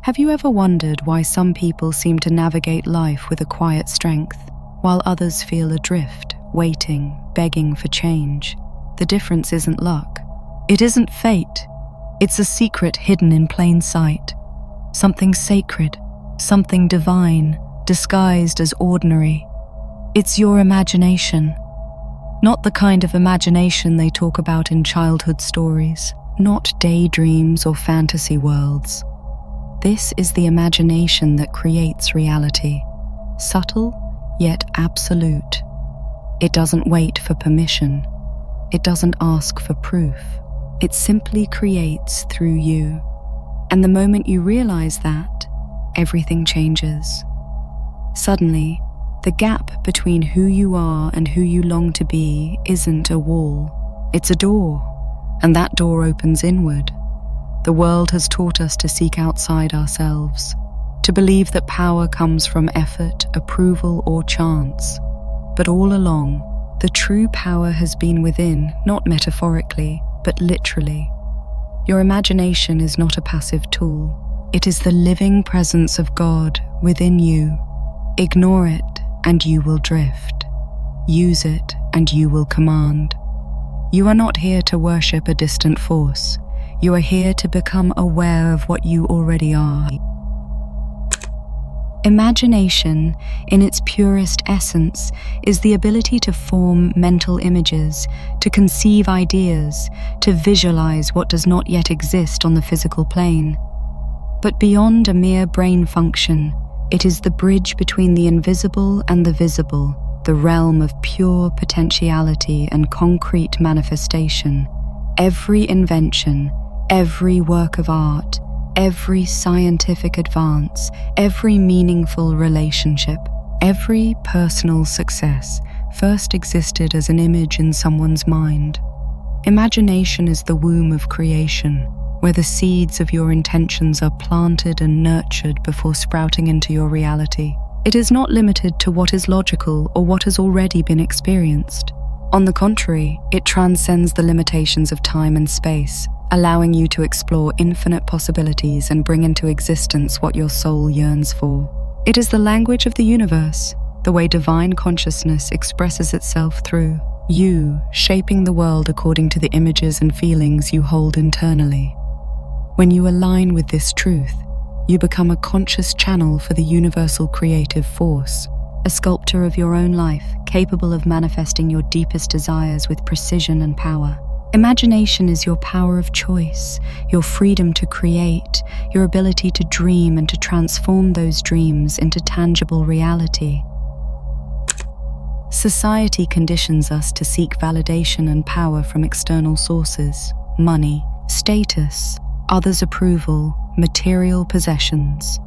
Have you ever wondered why some people seem to navigate life with a quiet strength, while others feel adrift, waiting, begging for change? The difference isn't luck. It isn't fate. It's a secret hidden in plain sight. Something sacred, something divine, disguised as ordinary. It's your imagination. Not the kind of imagination they talk about in childhood stories, not daydreams or fantasy worlds. This is the imagination that creates reality, subtle yet absolute. It doesn't wait for permission. It doesn't ask for proof. It simply creates through you. And the moment you realize that, everything changes. Suddenly, the gap between who you are and who you long to be isn't a wall. It's a door, and that door opens inward. The world has taught us to seek outside ourselves, to believe that power comes from effort, approval, or chance. But all along, the true power has been within, not metaphorically, but literally. Your imagination is not a passive tool. It is the living presence of God within you. Ignore it, and you will drift. Use it, and you will command. You are not here to worship a distant force. You are here to become aware of what you already are. Imagination, in its purest essence, is the ability to form mental images, to conceive ideas, to visualize what does not yet exist on the physical plane. But beyond a mere brain function, it is the bridge between the invisible and the visible, the realm of pure potentiality and concrete manifestation. Every invention, every work of art, every scientific advance, every meaningful relationship, every personal success first existed as an image in someone's mind. Imagination is the womb of creation, where the seeds of your intentions are planted and nurtured before sprouting into your reality. It is not limited to what is logical or what has already been experienced. On the contrary, it transcends the limitations of time and space, allowing you to explore infinite possibilities and bring into existence what your soul yearns for. It is the language of the universe, the way divine consciousness expresses itself through you, shaping the world according to the images and feelings you hold internally. When you align with this truth, you become a conscious channel for the universal creative force, a sculptor of your own life, capable of manifesting your deepest desires with precision and power. Imagination is your power of choice, your freedom to create, your ability to dream and to transform those dreams into tangible reality. Society conditions us to seek validation and power from external sources: money, status, others' approval, material possessions.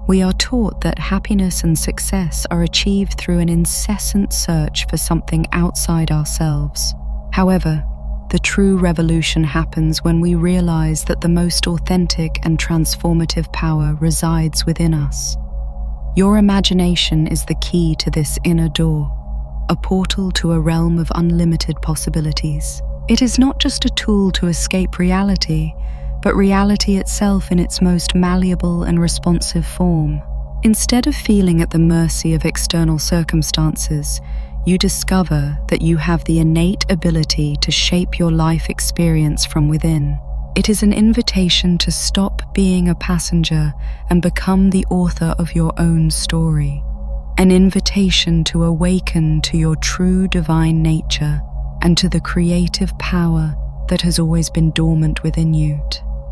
We are taught that happiness and success are achieved through an incessant search for something outside ourselves. However, the true revolution happens when we realize that the most authentic and transformative power resides within us. Your imagination is the key to this inner door, a portal to a realm of unlimited possibilities. It is not just a tool to escape reality, but reality itself in its most malleable and responsive form. Instead of feeling at the mercy of external circumstances, you discover that you have the innate ability to shape your life experience from within. It is an invitation to stop being a passenger and become the author of your own story. An invitation to awaken to your true divine nature and to the creative power that has always been dormant within you.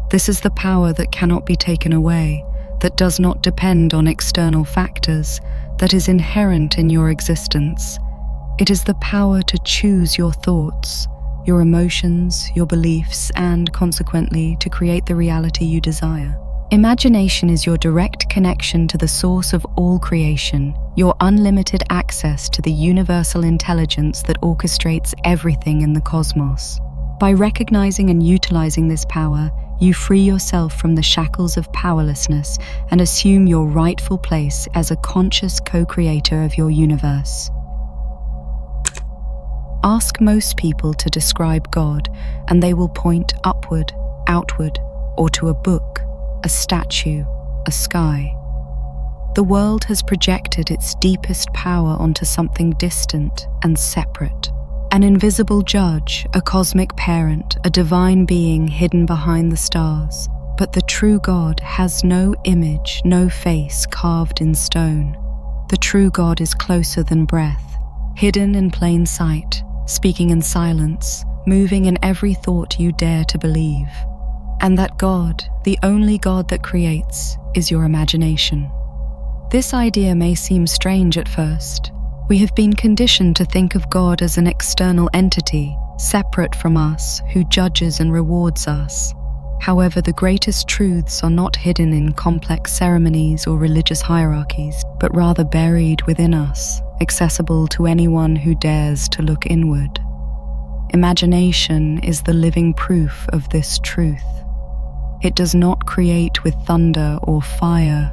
This is the power that cannot be taken away, that does not depend on external factors, that is inherent in your existence. It is the power to choose your thoughts, your emotions, your beliefs, and consequently to create the reality you desire. Imagination is your direct connection to the source of all creation, your unlimited access to the universal intelligence that orchestrates everything in the cosmos. By recognizing and utilizing this power, you free yourself from the shackles of powerlessness and assume your rightful place as a conscious co-creator of your universe. Ask most people to describe God, and they will point upward, outward, or to a book, a statue, a sky. The world has projected its deepest power onto something distant and separate. An invisible judge, a cosmic parent, a divine being hidden behind the stars. But the true God has no image, no face carved in stone. The true God is closer than breath, hidden in plain sight, speaking in silence, moving in every thought you dare to believe. And that God, the only God that creates, is your imagination. This idea may seem strange at first. We have been conditioned to think of God as an external entity, separate from us, who judges and rewards us. However, the greatest truths are not hidden in complex ceremonies or religious hierarchies, but rather buried within us, accessible to anyone who dares to look inward. Imagination is the living proof of this truth. It does not create with thunder or fire,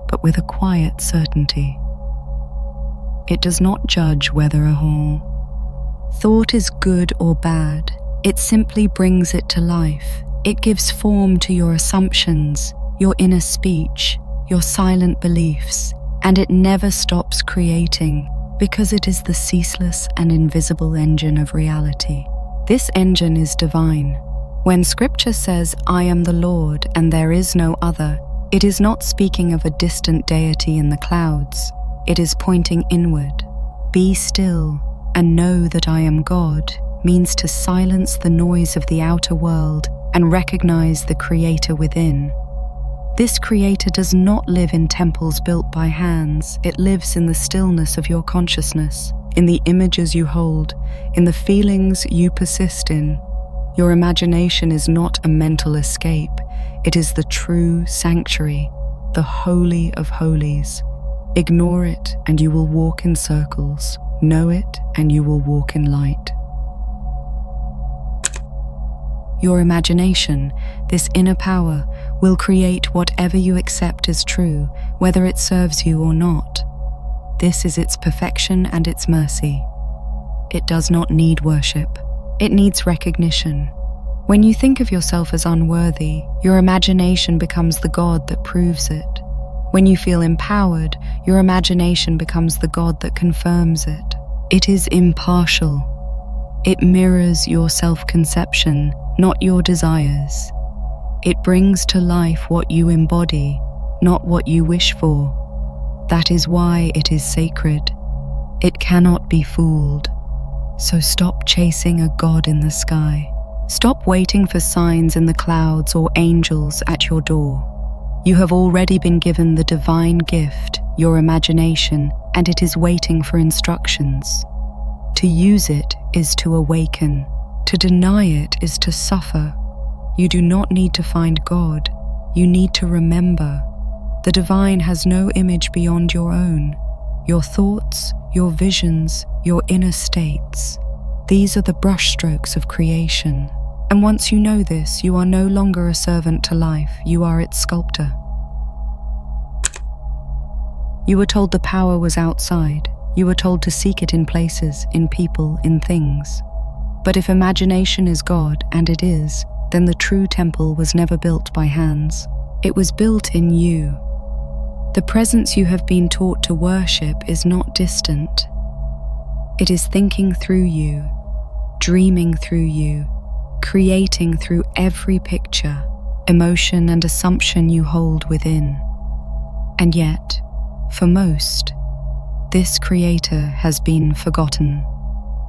but with a quiet certainty. It does not judge whether or thought is good or bad. It simply brings it to life. It gives form to your assumptions, your inner speech, your silent beliefs, and it never stops creating because it is the ceaseless and invisible engine of reality. This engine is divine. When Scripture says, "I am the Lord and there is no other," it is not speaking of a distant deity in the clouds. It is pointing inward. Be still and know that I am God means to silence the noise of the outer world and recognize the Creator within. This Creator does not live in temples built by hands. It lives in the stillness of your consciousness, in the images you hold, in the feelings you persist in. Your imagination is not a mental escape. It is the true sanctuary, the Holy of Holies. Ignore it and you will walk in circles. Know it and you will walk in light. Your imagination, this inner power, will create whatever you accept as true, whether it serves you or not. This is its perfection and its mercy. It does not need worship. It needs recognition. When you think of yourself as unworthy, your imagination becomes the God that proves it. When you feel empowered, your imagination becomes the God that confirms it. It is impartial. It mirrors your self-conception, not your desires. It brings to life what you embody, not what you wish for. That is why it is sacred. It cannot be fooled. So stop chasing a God in the sky. Stop waiting for signs in the clouds or angels at your door. You have already been given the divine gift, your imagination, and it is waiting for instructions. To use it is to awaken. To deny it is to suffer. You do not need to find God. You need to remember. The divine has no image beyond your own. Your thoughts, your visions, your inner states. These are the brushstrokes of creation. And once you know this, you are no longer a servant to life, you are its sculptor. You were told the power was outside. You were told to seek it in places, in people, in things. But if imagination is God, and it is, then the true temple was never built by hands. It was built in you. The presence you have been taught to worship is not distant. It is thinking through you, dreaming through you, creating through every picture, emotion and assumption you hold within. And yet, for most, this creator has been forgotten,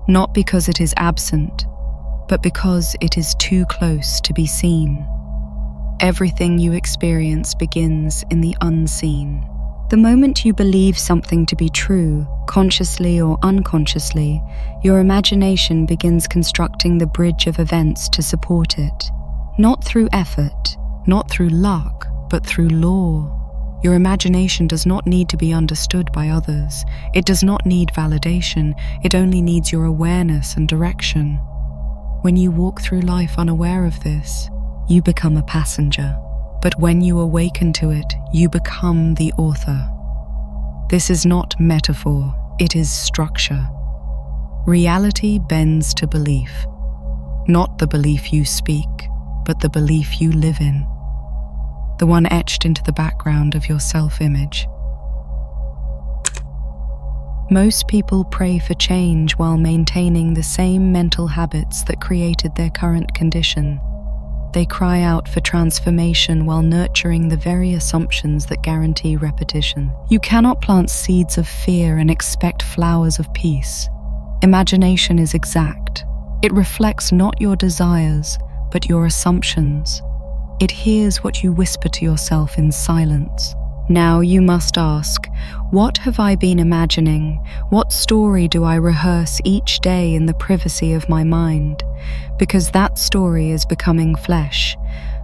not because it is absent, but because it is too close to be seen. Everything you experience begins in the unseen. The moment you believe something to be true, consciously or unconsciously, your imagination begins constructing the bridge of events to support it. Not through effort, not through luck, but through law. Your imagination does not need to be understood by others. It does not need validation. It only needs your awareness and direction. When you walk through life unaware of this, you become a passenger. But when you awaken to it, you become the author. This is not metaphor, it is structure. Reality bends to belief. Not the belief you speak, but the belief you live in. the one etched into the background of your self-image. Most people pray for change while maintaining the same mental habits that created their current condition. They cry out for transformation while nurturing the very assumptions that guarantee repetition. You cannot plant seeds of fear and expect flowers of peace. Imagination is exact. It reflects not your desires, but your assumptions. It hears what you whisper to yourself in silence. Now you must ask, what have I been imagining? What story do I rehearse each day in the privacy of my mind? Because that story is becoming flesh.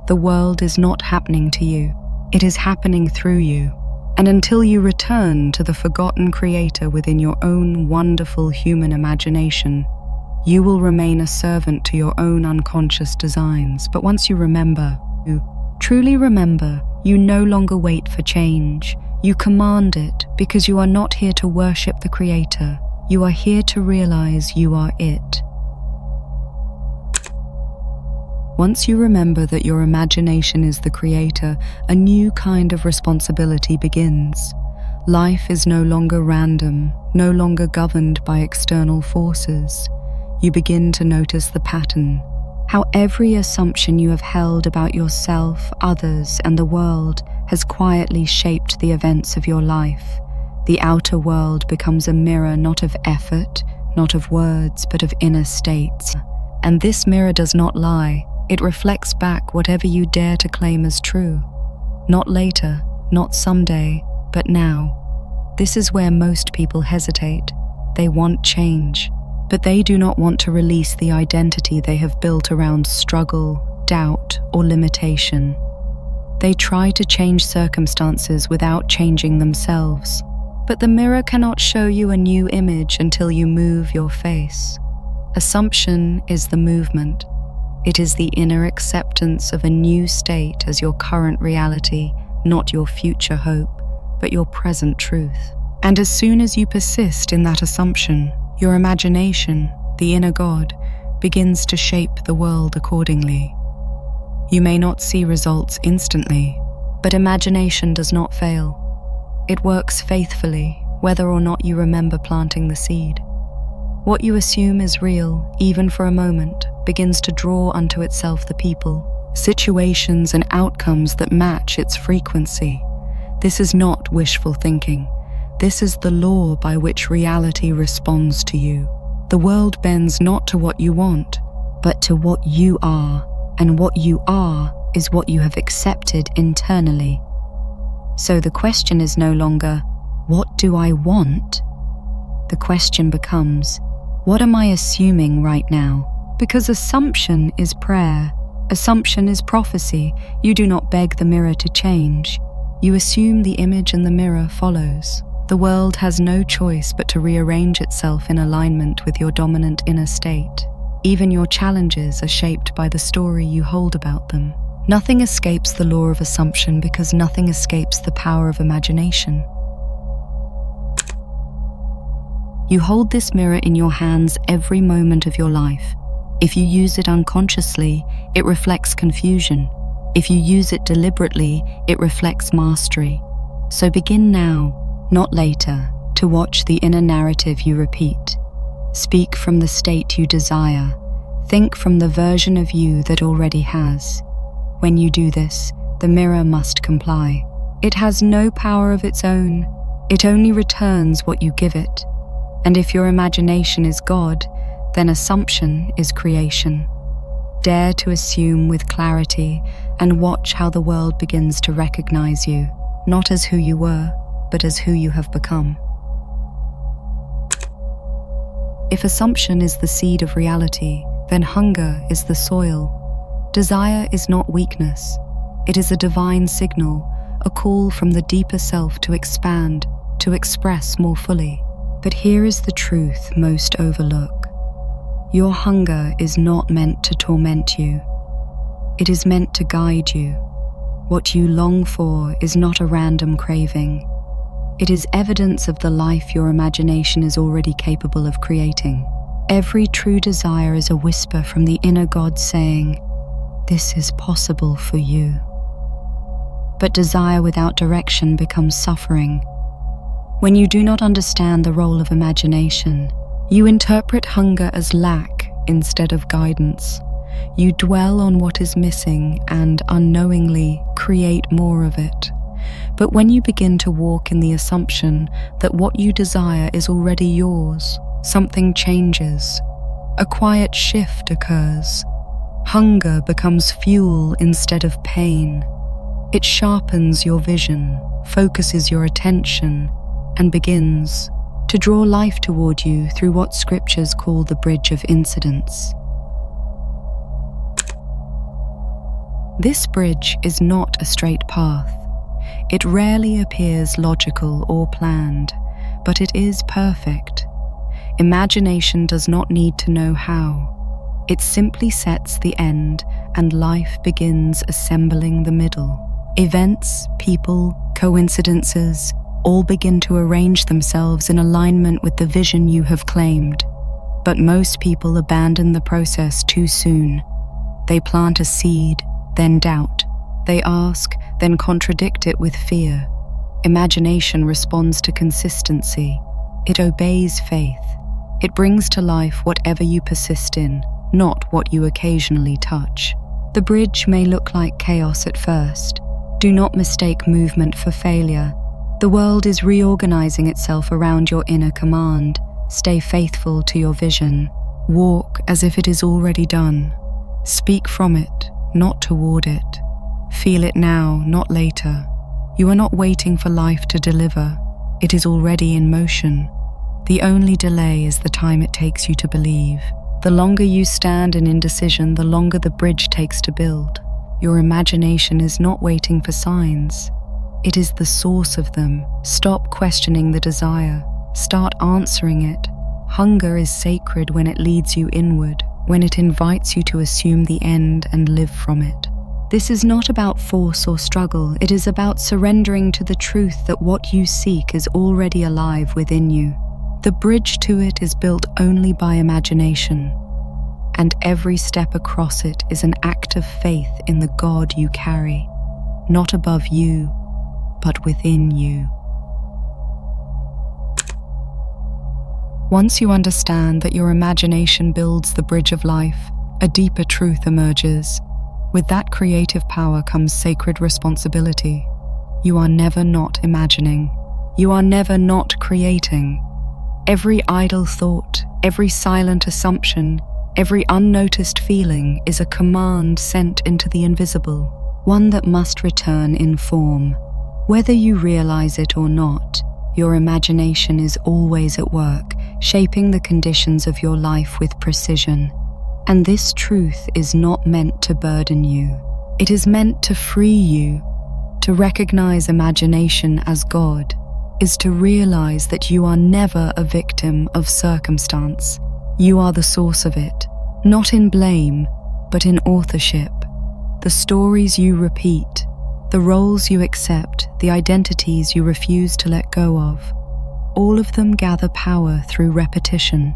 The world is not happening to you. It is happening through you. And until you return to the forgotten creator within your own wonderful human imagination, you will remain a servant to your own unconscious designs. But once you remember, you truly remember, you no longer wait for change. You command it because you are not here to worship the Creator. You are here to realize you are it. Once you remember that your imagination is the Creator, a new kind of responsibility begins. Life is no longer random, no longer governed by external forces. You begin to notice the pattern. How every assumption you have held about yourself, others, and the world has quietly shaped the events of your life. The outer world becomes a mirror not of effort, not of words, but of inner states. And this mirror does not lie. It reflects back whatever you dare to claim as true. Not later, not someday, but now. This is where most people hesitate. They want change. But they do not want to release the identity they have built around struggle, doubt, or limitation. They try to change circumstances without changing themselves. But the mirror cannot show you a new image until you move your face. Assumption is the movement. It is the inner acceptance of a new state as your current reality, not your future hope, but your present truth. And as soon as you persist in that assumption, your imagination, the inner God, begins to shape the world accordingly. You may not see results instantly, but imagination does not fail. It works faithfully, whether or not you remember planting the seed. What you assume is real, even for a moment, begins to draw unto itself the people, situations, and outcomes that match its frequency. This is not wishful thinking. This is the law by which reality responds to you. The world bends not to what you want, but to what you are, and what you are is what you have accepted internally. So the question is no longer, what do I want? The question becomes, what am I assuming right now? Because assumption is prayer. Assumption is prophecy. You do not beg the mirror to change. You assume the image and the mirror follows. The world has no choice but to rearrange itself in alignment with your dominant inner state. Even your challenges are shaped by the story you hold about them. Nothing escapes the law of assumption because nothing escapes the power of imagination. You hold this mirror in your hands every moment of your life. If you use it unconsciously, it reflects confusion. If you use it deliberately, it reflects mastery. So begin now, not later, to watch the inner narrative you repeat. Speak from the state you desire. Think from the version of you that already has. When you do this, the mirror must comply. It has no power of its own. It only returns what you give it. And if your imagination is God, then assumption is creation. Dare to assume with clarity and watch how the world begins to recognize you, not as who you were, but as who you have become. If assumption is the seed of reality, then hunger is the soil. Desire is not weakness. It is a divine signal, a call from the deeper self to expand, to express more fully. But here is the truth most overlook. Your hunger is not meant to torment you. It is meant to guide you. What you long for is not a random craving. It is evidence of the life your imagination is already capable of creating. Every true desire is a whisper from the inner God saying, "This is possible for you." but desire without direction becomes suffering. When you do not understand the role of imagination, you interpret hunger as lack instead of guidance. You dwell on what is missing and unknowingly create more of it. But when you begin to walk in the assumption that what you desire is already yours, something changes. A quiet shift occurs. Hunger becomes fuel instead of pain. It sharpens your vision, focuses your attention, and begins to draw life toward you through what scriptures call the bridge of incidents. This bridge is not a straight path. It rarely appears logical or planned, but it is perfect. Imagination does not need to know how. It simply sets the end, and life begins assembling the middle. Events, people, coincidences, all begin to arrange themselves in alignment with the vision you have claimed. But most people abandon the process too soon. They plant a seed, then doubt. They ask, then contradict it with fear. Imagination responds to consistency. It obeys faith. It brings to life whatever you persist in, not what you occasionally touch. The bridge may look like chaos at first. Do not mistake movement for failure. The world is reorganizing itself around your inner command. Stay faithful to your vision. Walk as if it is already done. Speak from it, not toward it. Feel it now, not later. You are not waiting for life to deliver. It is already in motion. The only delay is the time it takes you to believe. The longer you stand in indecision, the longer the bridge takes to build. Your imagination is not waiting for signs. It is the source of them. Stop questioning the desire. Start answering it. Hunger is sacred when it leads you inward, when it invites you to assume the end and live from it. This is not about force or struggle. It is about surrendering to the truth that what you seek is already alive within you. The bridge to it is built only by imagination, and every step across it is an act of faith in the God you carry, not above you, but within you. Once you understand that your imagination builds the bridge of life, a deeper truth emerges. With that creative power comes sacred responsibility. You are never not imagining. You are never not creating. Every idle thought, every silent assumption, every unnoticed feeling is a command sent into the invisible, one that must return in form. Whether you realize it or not, your imagination is always at work, shaping the conditions of your life with precision. And this truth is not meant to burden you. It is meant to free you. To recognize imagination as God is to realize that you are never a victim of circumstance. You are the source of it, not in blame, but in authorship. The stories you repeat, the roles you accept, the identities you refuse to let go of, all of them gather power through repetition.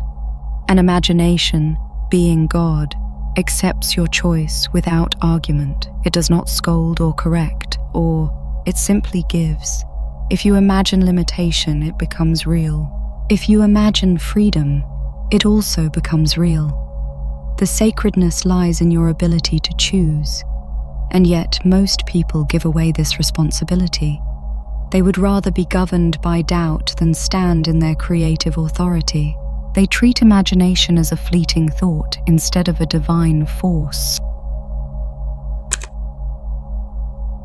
An imagination, being God, accepts your choice without argument. It does not scold or correct, or it simply gives. If you imagine limitation, it becomes real. If you imagine freedom, it also becomes real. The sacredness lies in your ability to choose, and yet most people give away this responsibility. They would rather be governed by doubt than stand in their creative authority. They treat imagination as a fleeting thought instead of a divine force.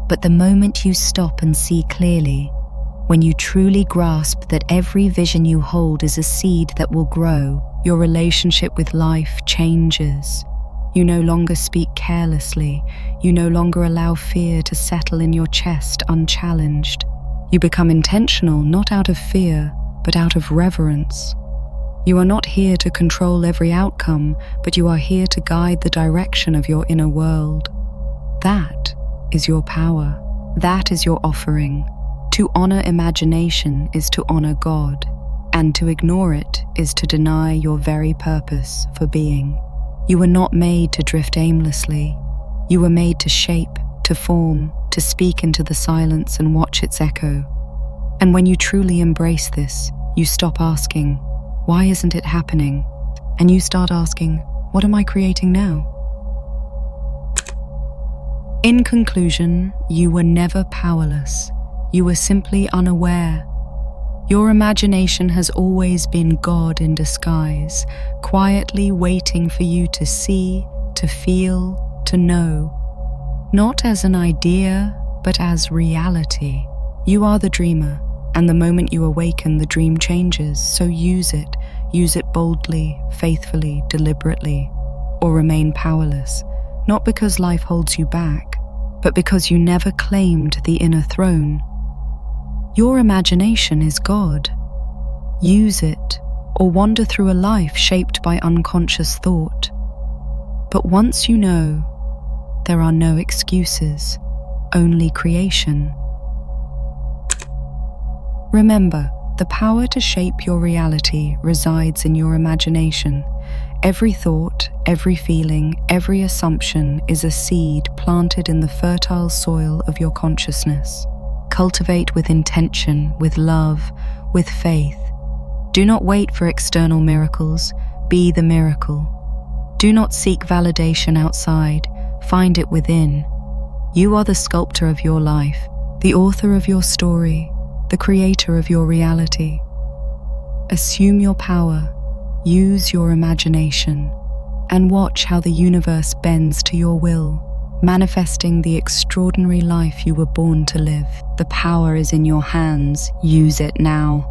But the moment you stop and see clearly, when you truly grasp that every vision you hold is a seed that will grow, your relationship with life changes. You no longer speak carelessly. You no longer allow fear to settle in your chest unchallenged. You become intentional, not out of fear, but out of reverence. You are not here to control every outcome, but you are here to guide the direction of your inner world. That is your power. That is your offering. To honor imagination is to honor God, and to ignore it is to deny your very purpose for being. You were not made to drift aimlessly. You were made to shape, to form, to speak into the silence and watch its echo. And when you truly embrace this, you stop asking, "Why isn't it happening?" And you start asking, "What am I creating now?" In conclusion, you were never powerless. You were simply unaware. Your imagination has always been God in disguise, quietly waiting for you to see, to feel, to know. Not as an idea, but as reality. You are the dreamer, and the moment you awaken, the dream changes, so use it. Use it boldly, faithfully, deliberately, or remain powerless, not because life holds you back, but because you never claimed the inner throne. Your imagination is God. Use it, or wander through a life shaped by unconscious thought. But once you know, there are no excuses, only creation. Remember, the power to shape your reality resides in your imagination. Every thought, every feeling, every assumption is a seed planted in the fertile soil of your consciousness. Cultivate with intention, with love, with faith. Do not wait for external miracles. Be the miracle. Do not seek validation outside. Find it within. You are the sculptor of your life, the author of your story, the creator of your reality. Assume your power, use your imagination, and watch how the universe bends to your will, manifesting the extraordinary life you were born to live. The power is in your hands. Use it now.